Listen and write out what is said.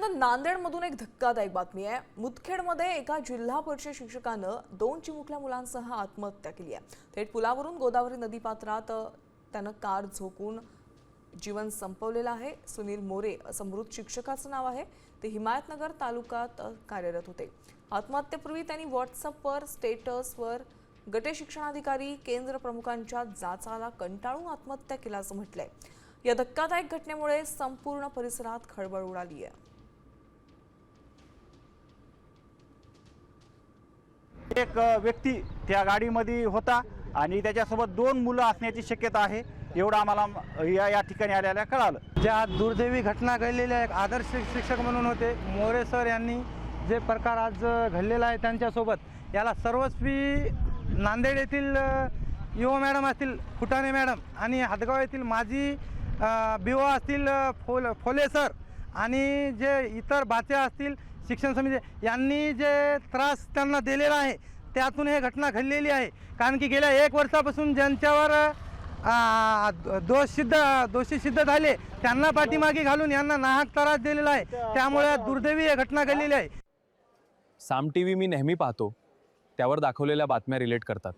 त्यानंतर नांदेडमधून एक धक्कादायक बातमी आहे। मुदखेडमध्ये एका जिल्हा परिषद शिक्षकानं 2 चिमुकल्या मुलांसह आत्महत्या केली आहे। थेट पुलावरून गोदावरी नदीपात्रात त्यानं कार झोकून जीवन संपवलेलं आहे। सुनील मोरे असं मृत शिक्षकाचं नाव आहे। ते हिमायतनगर तालुक्यात कार्यरत होते। आत्महत्येपूर्वी त्यांनी व्हॉट्सअपवर स्टेटसवर गटे शिक्षणाधिकारी केंद्र प्रमुखांच्या जाचाला कंटाळून आत्महत्या केल्याचं म्हटलंय। या धक्कादायक घटनेमुळे संपूर्ण परिसरात खळबळ उडाली आहे। एक व्यक्ती त्या गाडीमध्ये होता आणि त्याच्यासोबत 2 मुलं असण्याची शक्यता आहे, एवढं आम्हाला या ठिकाणी आल्याला कळालं। ज्या दुर्दैवी घटना घडलेल्या एक आदर्श शिक्षक म्हणून होते मोरे सर यांनी जे प्रकार आज घडलेला आहे त्यांच्यासोबत याला सर्वस्वी नांदेड येथील युवा मॅडम असतील फुटाणे मॅडम आणि हदगाव येथील माजी बिओ असतील फोले सर आणि जे इतर बाच्या असतील शिक्षण समिती यांनी जे त्रास त्यांना दिलेला आहे त्यातून हे घटना घडलेली आहे। कारण की गेल्या 1 वर्षापासून ज्यांच्यावर दोषी सिद्ध झाले त्यांना पाठीमागे घालून यांना नाहक त्रास दिलेला आहे, त्यामुळे दुर्दैवी ही घटना घडलेली आहे। साम टीव्ही मी नेहमी पाहतो, त्यावर दाखवलेल्या बातम्या रिलेट करतात।